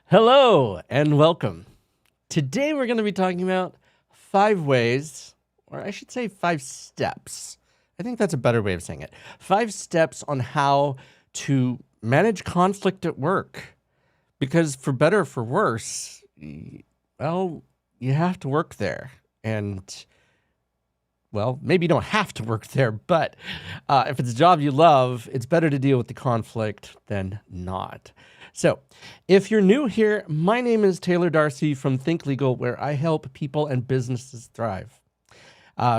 Hello and welcome. Today we're going to be talking about 5 ways, or I should say 5 steps. I think that's a better way of saying it. 5 steps on how to manage conflict at work. Because for better or for worse, well, you have to work there. And, well, maybe you don't have to work there, but if it's a job you love, it's better to deal with the conflict than not. So, if you're new here, my name is Taylor Darcy from Think Legal, where I help people and businesses thrive.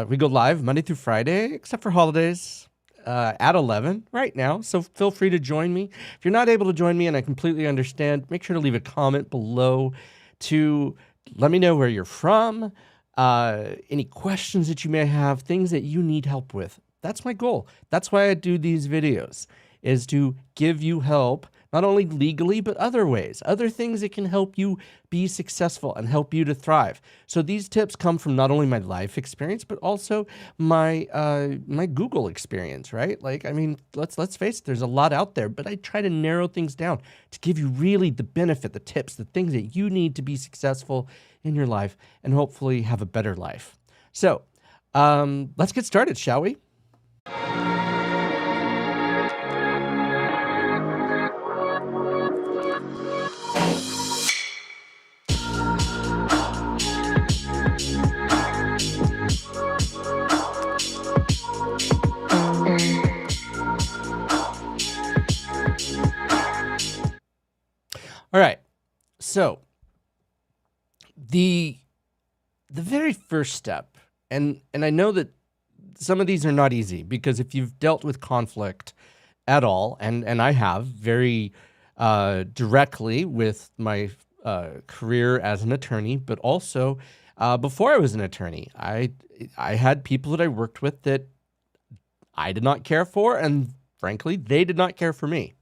We go live Monday through Friday, except for holidays, at 11 right now. So feel free to join me. If you're not able to join me, and I completely understand, make sure to leave a comment below to let me know where you're from, any questions that you may have, things that you need help with. That's my goal. That's why I do these videos, is to give you help, not only legally, but other ways, other things that can help you be successful and help you to thrive. So these tips come from not only my life experience, but also my my Google experience, right? Like, I mean, let's face it, there's a lot out there, but I try to narrow things down to give you really the benefit, the tips, the things that you need to be successful in your life and hopefully have a better life. So let's get started, shall we? All right, so the very first step, and I know that some of these are not easy, because if you've dealt with conflict at all, and I have very directly with my career as an attorney, but also before I was an attorney, I had people that I worked with that I did not care for, and frankly, they did not care for me.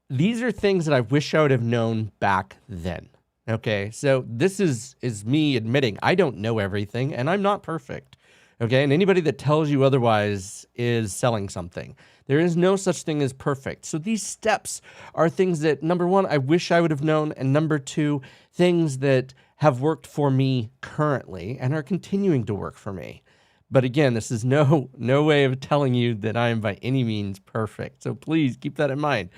These are things that I wish I would have known back then. Okay, so this is me admitting I don't know everything, and I'm not perfect. Okay, and anybody that tells you otherwise is selling something. There is no such thing as perfect. So these steps are things that, number one, I wish I would have known, and number two, things that have worked for me currently and are continuing to work for me. But again, this is no way of telling you that I am by any means perfect. So please keep that in mind.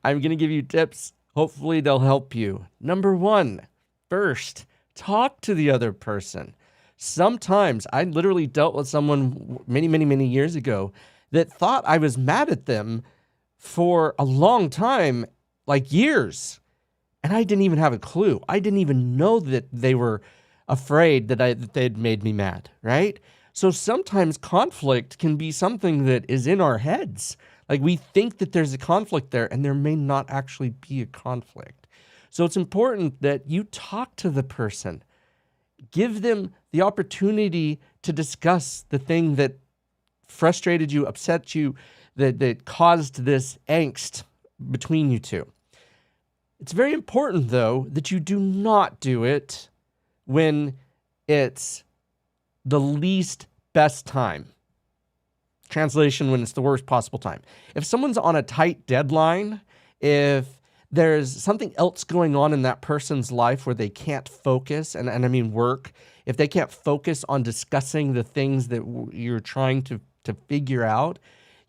I'm going to give you tips. Hopefully they'll help you. Number one, first, talk to the other person. Sometimes I literally dealt with someone many years ago that thought I was mad at them for a long time, like years. And I didn't even have a clue. I didn't even know that they were afraid that they'd made me mad, right? So sometimes conflict can be something that is in our heads. Like, we think that there's a conflict there, and there may not actually be a conflict. So it's important that you talk to the person. Give them the opportunity to discuss the thing that frustrated you, upset you, that caused this angst between you two. It's very important, though, that you do not do it when it's the least best time. Translation, when it's the worst possible time. If someone's on a tight deadline, if there's something else going on in that person's life where they can't focus, and I mean work, if they can't focus on discussing the things that you're trying to figure out,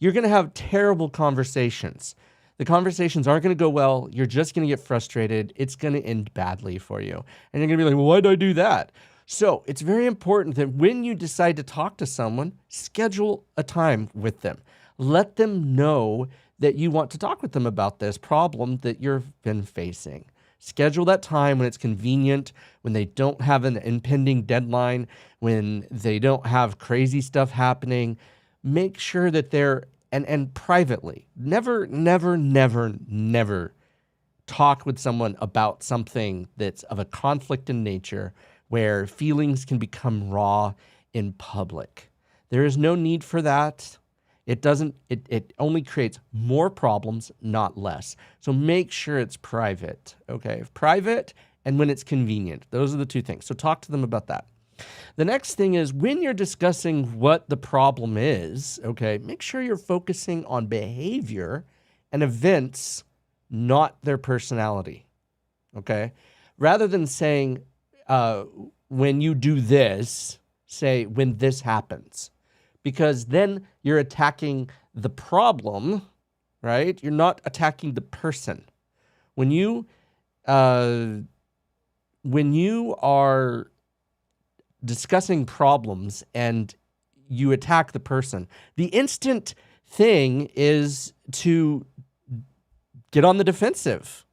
you're going to have terrible conversations. The conversations aren't going to go well. You're just going to get frustrated. It's going to end badly for you. And you're going to be like, well, why did I do that? So it's very important that when you decide to talk to someone, schedule a time with them. Let them know that you want to talk with them about this problem that you've been facing. Schedule that time when it's convenient, when they don't have an impending deadline, when they don't have crazy stuff happening. Make sure that they're, and privately, never talk with someone about something that's of a conflict in nature, where feelings can become raw in public. There is no need for that. It only creates more problems, not less. So make sure it's private, okay? Private and when it's convenient. Those are the two things. So talk to them about that. The next thing is, when you're discussing what the problem is, okay, make sure you're focusing on behavior and events not their personality. Okay? Rather than saying, when you do this, say, when this happens. Because then you're attacking the problem, right? You're not attacking the person. When you are discussing problems and you attack the person, the instant thing is to get on the defensive,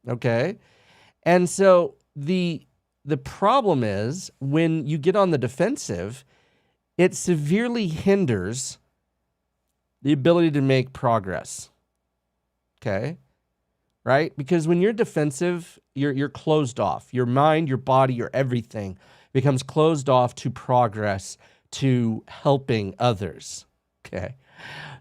okay? And so the problem is when you get on the defensive, it severely hinders the ability to make progress, okay? Right? Because when you're defensive, you're closed off. Your mind, your body, your everything becomes closed off to progress, to helping others, okay?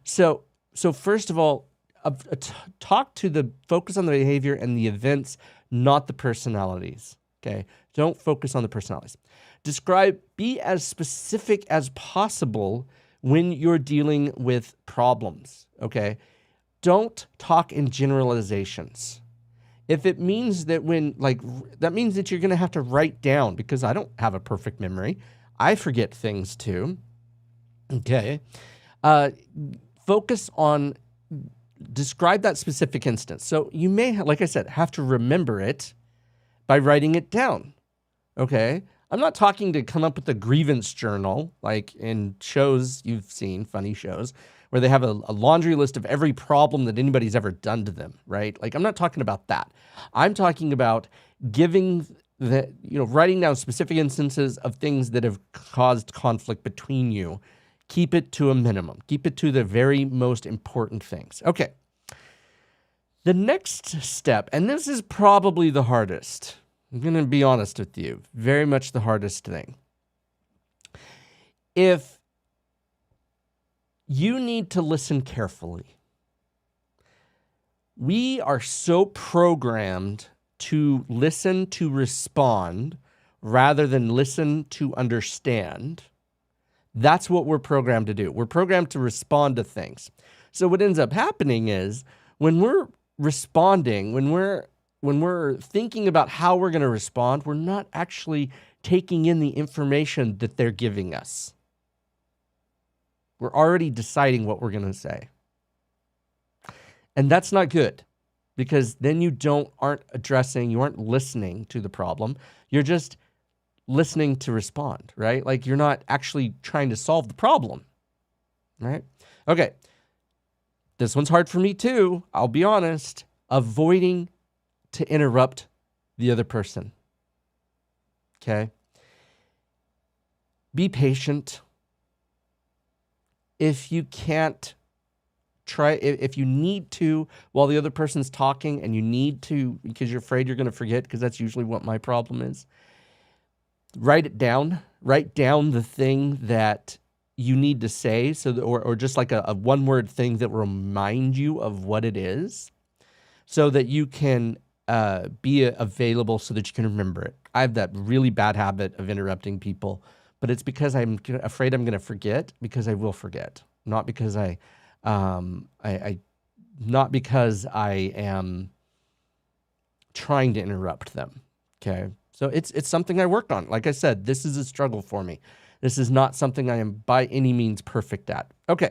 So first of all, focus on the behavior and the events, not the personalities, okay? Don't focus on the personalities. Be as specific as possible when you're dealing with problems, okay? Don't talk in generalizations. If it means that that means that you're going to have to write down, because I don't have a perfect memory. I forget things too, okay? Describe that specific instance. So you may, like I said, have to remember it by writing it down, okay? I'm not talking to come up with a grievance journal like in shows you've seen, funny shows, where they have a laundry list of every problem that anybody's ever done to them, right? Like, I'm not talking about that. I'm talking about writing down specific instances of things that have caused conflict between you. Keep it to a minimum. Keep it to the very most important things. Okay. The next step, and this is probably the hardest. I'm going to be honest with you. Very much the hardest thing. If you need to listen carefully, we are so programmed to listen to respond rather than listen to understand. That's what we're programmed to do. We're programmed to respond to things. So what ends up happening is when we're responding, when we're thinking about how we're going to respond, we're not actually taking in the information that they're giving us. We're already deciding what we're going to say. And that's not good, because then you aren't listening to the problem. You're just listening to respond, right? Like, you're not actually trying to solve the problem, right? Okay. This one's hard for me too. I'll be honest. Avoiding to interrupt the other person. Okay? Be patient. If you can't if you need to, while the other person's talking, and you need to because you're afraid you're going to forget, because that's usually what my problem is, write it down. Write down the thing that you need to say, or just like a one-word thing that will remind you of what it is, so that you can be available, so that you can remember it. I have that really bad habit of interrupting people, but it's because I'm afraid I'm going to forget, because I will forget, not because I am trying to interrupt them. Okay, so it's something I worked on. Like I said, this is a struggle for me. This is not something I am by any means perfect at. Okay,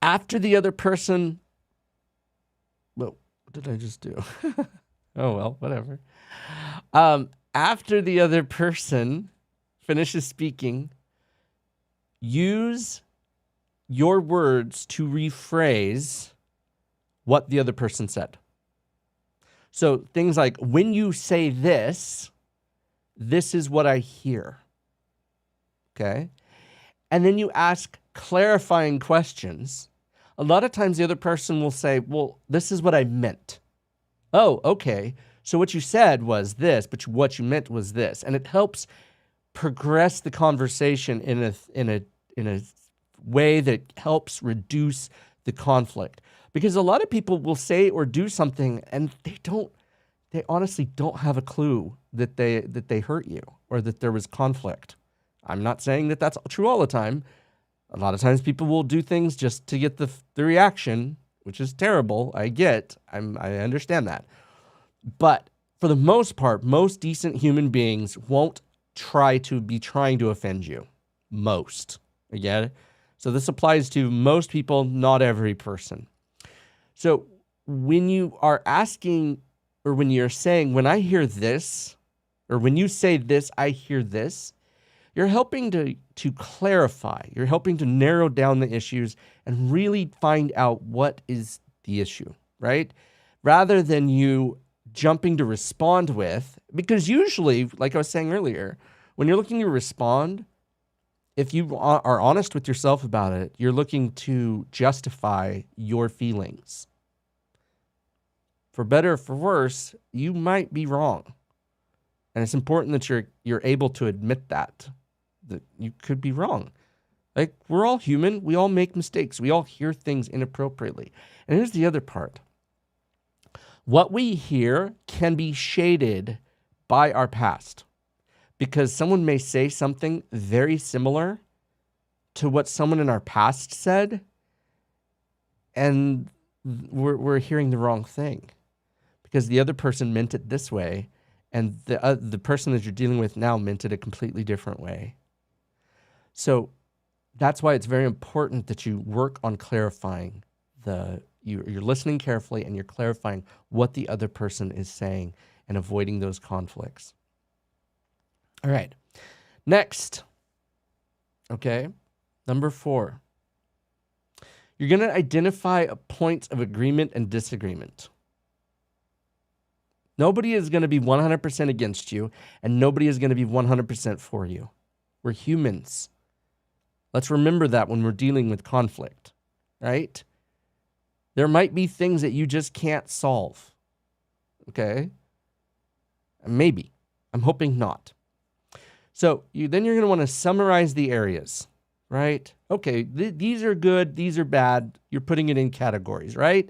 after the other person. Well, what did I just do? Oh well, whatever. After the other person finishes speaking, use your words to rephrase what the other person said. So things like, when you say this is what I hear. Okay? And then you ask clarifying questions. A lot of times the other person will say, well, this is what I meant. Oh, okay. So what you said was this, but what you meant was this. And it helps progress the conversation in a way that helps reduce the conflict. Because a lot of people will say or do something and they honestly don't have a clue that they hurt you or that there was conflict. I'm not saying that that's true all the time. A lot of times people will do things just to get the reaction, which is terrible. I understand that. But for the most part, most decent human beings won't trying to offend you. Most. I get it? So this applies to most people, not every person. So when you are asking, or when you're saying, when I hear this, or when you say this, I hear this, you're helping to clarify. You're helping to narrow down the issues and really find out what is the issue, right? Rather than you jumping to respond with, because usually, like I was saying earlier, when you're looking to respond, if you are honest with yourself about it, you're looking to justify your feelings. For better or for worse, you might be wrong. And it's important that you're able to admit that you could be wrong. Like, we're all human. We all make mistakes. We all hear things inappropriately. And here's the other part. What we hear can be shaded by our past, because someone may say something very similar to what someone in our past said, and we're hearing the wrong thing because the other person meant it this way, and the person that you're dealing with now meant it a completely different way. So that's why it's very important that you work on clarifying you're listening carefully and you're clarifying what the other person is saying and avoiding those conflicts. All right. Next. Okay. Number 4. You're going to identify points of agreement and disagreement. Nobody is going to be 100% against you, and nobody is going to be 100% for you. We're humans. Let's remember that when we're dealing with conflict, right? There might be things that you just can't solve, okay? Maybe. I'm hoping not. So then you're going to want to summarize the areas, right? Okay, these are good, these are bad. You're putting it in categories, right?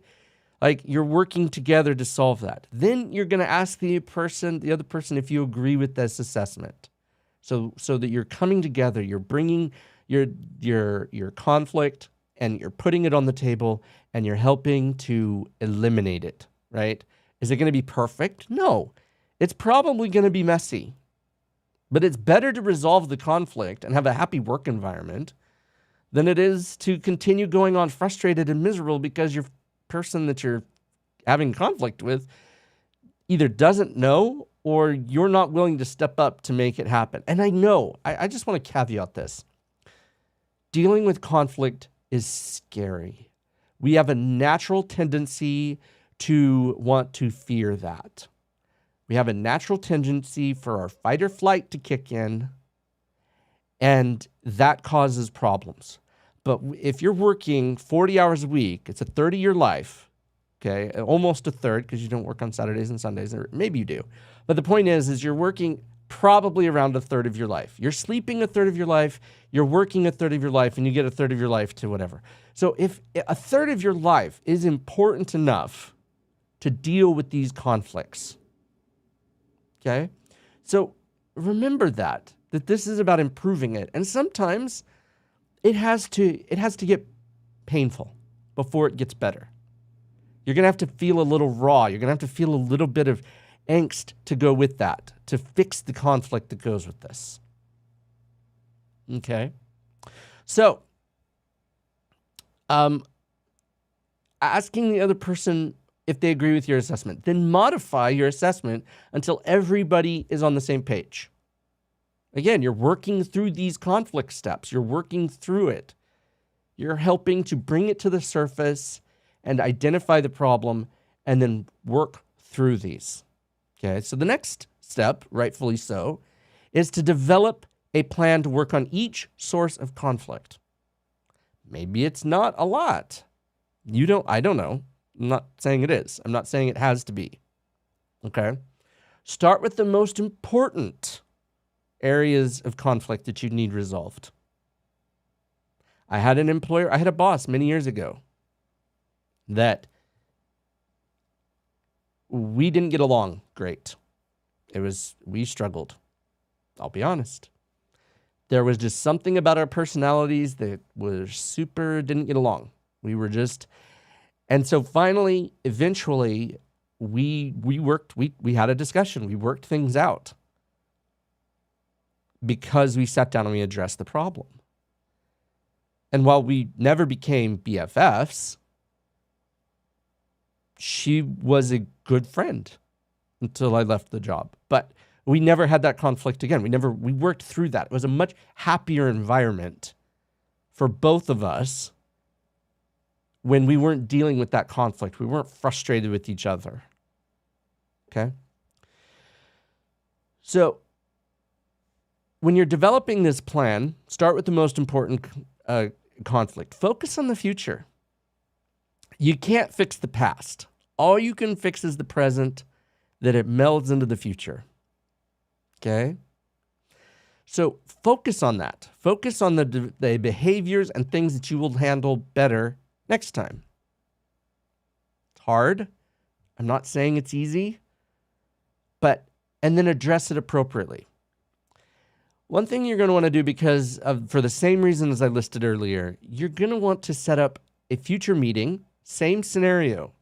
Like, you're working together to solve that. Then you're going to ask the other person, if you agree with this assessment. So that you're coming together, you're bringing your conflict and you're putting it on the table and you're helping to eliminate it, right? Is it going to be perfect? No. It's probably going to be messy. But it's better to resolve the conflict and have a happy work environment than it is to continue going on frustrated and miserable because your person that you're having conflict with either doesn't know or you're not willing to step up to make it happen. And I know, I just want to caveat this. Dealing with conflict is scary. We have a natural tendency to want to fear that. We have a natural tendency for our fight or flight to kick in, and that causes problems. But if you're working 40 hours a week, it's a third of your life, okay? Almost a third, because you don't work on Saturdays and Sundays, or maybe you do. But the point is you're working probably around a third of your life. You're sleeping a third of your life, you're working a third of your life, and you get a third of your life to whatever. So if a third of your life is important enough to deal with these conflicts, okay? So remember that this is about improving it. And sometimes it has to get painful before it gets better. You're going to have to feel a little raw. You're going to have to feel a little bit of angst to go with that, to fix the conflict that goes with this. Okay? So, asking the other person if they agree with your assessment, then modify your assessment until everybody is on the same page. Again, you're working through these conflict steps. You're working through it. You're helping to bring it to the surface and identify the problem and then work through these. Okay, so the next step, rightfully so, is to develop a plan to work on each source of conflict. Maybe it's not a lot. I don't know. I'm not saying it is. I'm not saying it has to be. Okay? Start with the most important areas of conflict that you need resolved. I had a boss many years ago that we didn't get along great. We struggled. I'll be honest. There was just something about our personalities that didn't get along. We were just, And so finally, eventually, we had a discussion. We worked things out because we sat down and we addressed the problem. And while we never became BFFs, she was a good friend until I left the job. But we never had that conflict again. We worked through that. It was a much happier environment for both of us when we weren't dealing with that conflict. We weren't frustrated with each other. Okay? So when you're developing this plan, start with the most important conflict. Focus on the future. You can't fix the past. All you can fix is the present, that it melds into the future. Okay? So focus on that. Focus on the behaviors and things that you will handle better next time. It's hard. I'm not saying it's easy, and then address it appropriately. One thing you're going to want to do for the same reason as I listed earlier, you're going to want to set up a future meeting, same scenario,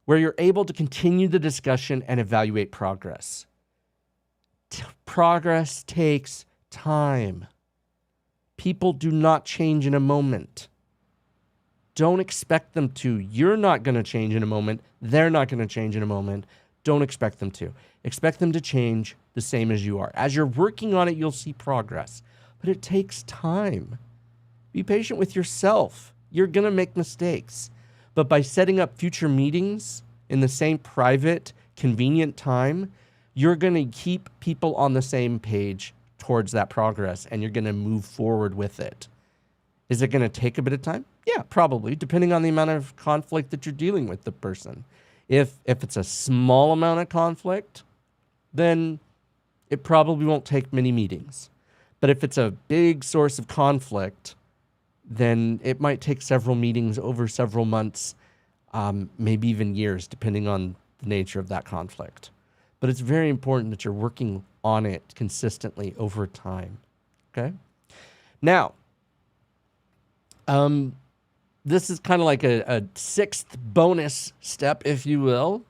where you're able to continue the discussion and evaluate progress. Progress takes time. People do not change in a moment. Don't expect them to. You're not going to change in a moment. They're not going to change in a moment. Don't expect them to. Expect them to change the same as you are. As you're working on it, you'll see progress. But it takes time. Be patient with yourself. You're going to make mistakes. But by setting up future meetings in the same private, convenient time, you're going to keep people on the same page towards that progress, and you're going to move forward with it. Is it going to take a bit of time? Yeah, probably, depending on the amount of conflict that you're dealing with the person. If it's a small amount of conflict, then it probably won't take many meetings. But if it's a big source of conflict, then it might take several meetings over several months, maybe even years, depending on the nature of that conflict. But it's very important that you're working on it consistently over time. Okay? Now, this is kind of like a sixth bonus step, if you will.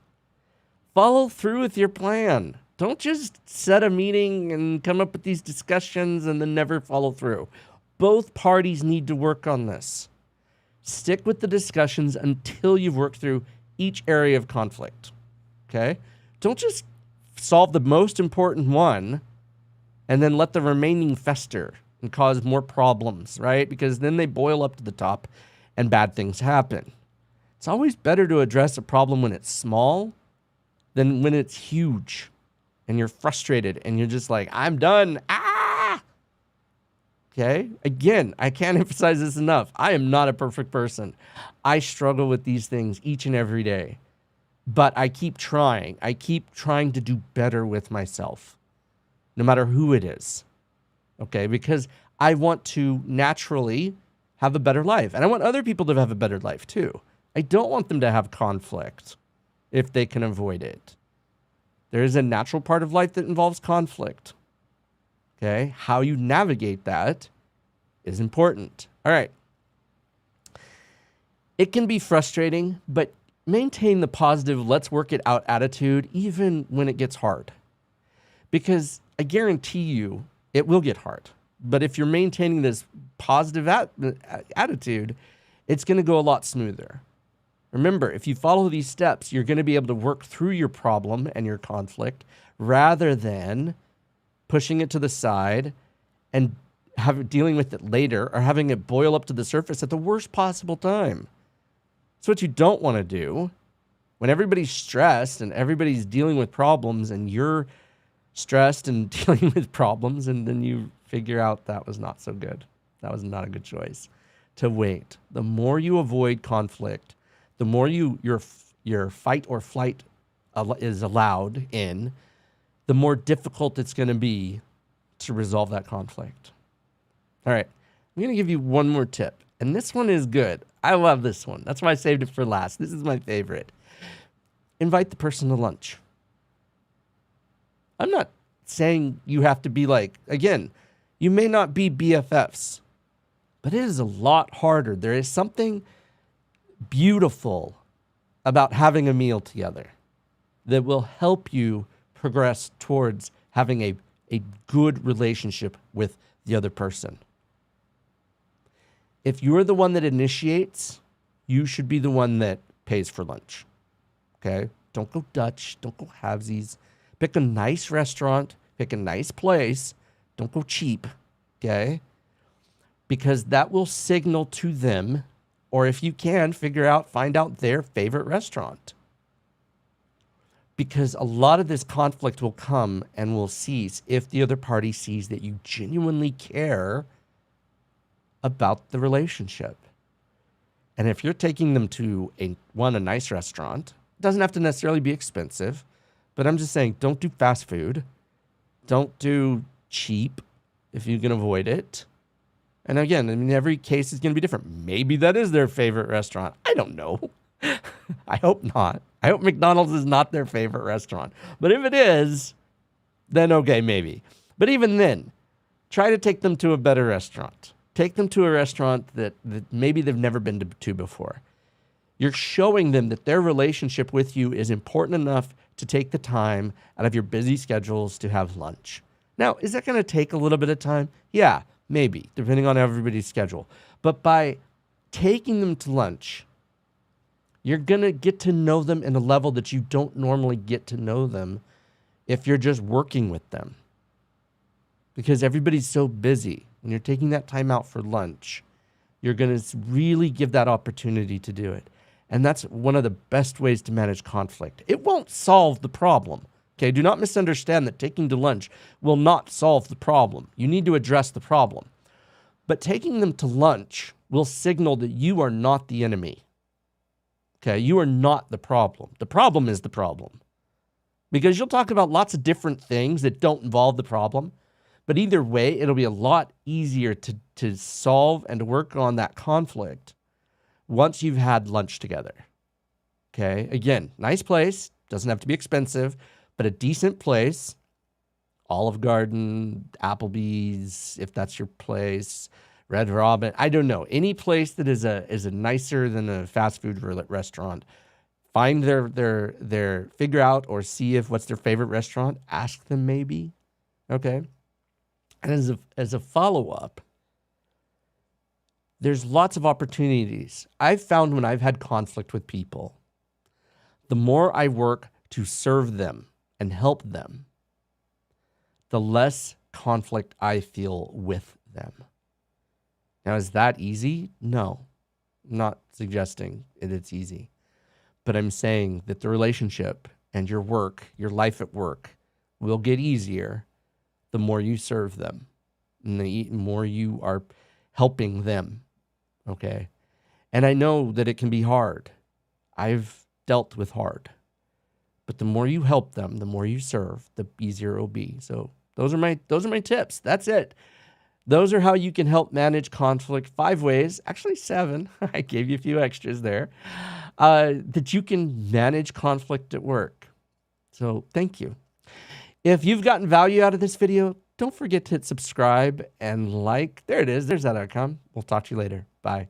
Follow through with your plan. Don't just set a meeting and come up with these discussions and then never follow through. Both parties need to work on this. Stick with the discussions until you've worked through each area of conflict. Okay? Don't just solve the most important one and then let the remaining fester and cause more problems, right? Because then they boil up to the top and bad things happen. It's always better to address a problem when it's small than when it's huge and you're frustrated and you're just like, I'm done. Ah! Okay? Again, I can't emphasize this enough. I am not a perfect person. I struggle with these things each and every day. But I keep trying. I keep trying to do better with myself, no matter who it is. Okay? Because I want to naturally have a better life. And I want other people to have a better life too. I don't want them to have conflict if they can avoid it. There is a natural part of life that involves conflict. Okay? How you navigate that is important. All right. It can be frustrating, but maintain the positive, let's work it out attitude even when it gets hard. Because I guarantee you it will get hard. But if you're maintaining this positive attitude, it's going to go a lot smoother. Remember, if you follow these steps, you're going to be able to work through your problem and your conflict rather than pushing it to the side and dealing with it later or having it boil up to the surface at the worst possible time. That's what you don't want to do. When everybody's stressed and everybody's dealing with problems and you're stressed and dealing with problems, and then you figure out that was not so good. That was not a good choice. To wait. The more you avoid conflict, the more your fight or flight is allowed in, the more difficult it's going to be to resolve that conflict. All right. I'm going to give you one more tip, and this one is good. I love this one. That's why I saved it for last. This is my favorite. Invite the person to lunch. I'm not saying you have to be like, again, you may not be BFFs, but it is a lot harder. There is something beautiful about having a meal together that will help you progress towards having a good relationship with the other person. If you're the one that initiates, you should be the one that pays for lunch. Okay? Don't go Dutch. Don't go halvesies. Pick a nice restaurant. Pick a nice place. Don't go cheap. Okay? Because that will signal to them, or if you can, find out their favorite restaurant. Because a lot of this conflict will come and will cease if the other party sees that you genuinely care about the relationship. And if you're taking them to a nice restaurant, it doesn't have to necessarily be expensive, but I'm just saying, don't do fast food. Don't do cheap if you can avoid it. And again, I mean, every case is going to be different. Maybe that is their favorite restaurant. I don't know. I hope not. I hope McDonald's is not their favorite restaurant. But if it is, then okay, maybe. But even then, try to take them to a better restaurant. Take them to a restaurant that maybe they've never been to before. You're showing them that their relationship with you is important enough to take the time out of your busy schedules to have lunch. Now, is that going to take a little bit of time? Yeah, maybe, depending on everybody's schedule. But by taking them to lunch, you're going to get to know them in a level that you don't normally get to know them if you're just working with them. Because everybody's so busy. When you're taking that time out for lunch, you're going to really give that opportunity to do it. And that's one of the best ways to manage conflict. It won't solve the problem. Okay, do not misunderstand that taking to lunch will not solve the problem. You need to address the problem. But taking them to lunch will signal that you are not the enemy. Okay, you are not the problem. The problem is the problem. Because you'll talk about lots of different things that don't involve the problem. But either way, it'll be a lot easier to solve and to work on that conflict once you've had lunch together. Okay, again, nice place. Doesn't have to be expensive, but a decent place. Olive Garden, Applebee's, if that's your place, Red Robin. I don't know. Any place that is a nicer than a fast food restaurant. Find their figure out or see if what's their favorite restaurant. Ask them maybe. Okay. And as a follow-up, there's lots of opportunities. I've found when I've had conflict with people, the more I work to serve them and help them, the less conflict I feel with them. Now, is that easy? No, I'm not suggesting it's easy. But I'm saying that the relationship and your work, your life at work, will get easier the more you serve them and the more you are helping them, okay? And I know that it can be hard. I've dealt with hard. But the more you help them, the more you serve, the easier it will be. So those are my tips. That's it. Those are how you can help manage conflict. 5 ways, actually 7. I gave you a few extras there, that you can manage conflict at work. So thank you. If you've gotten value out of this video, don't forget to hit subscribe and like. There it is. There's that outcome. We'll talk to you later. Bye.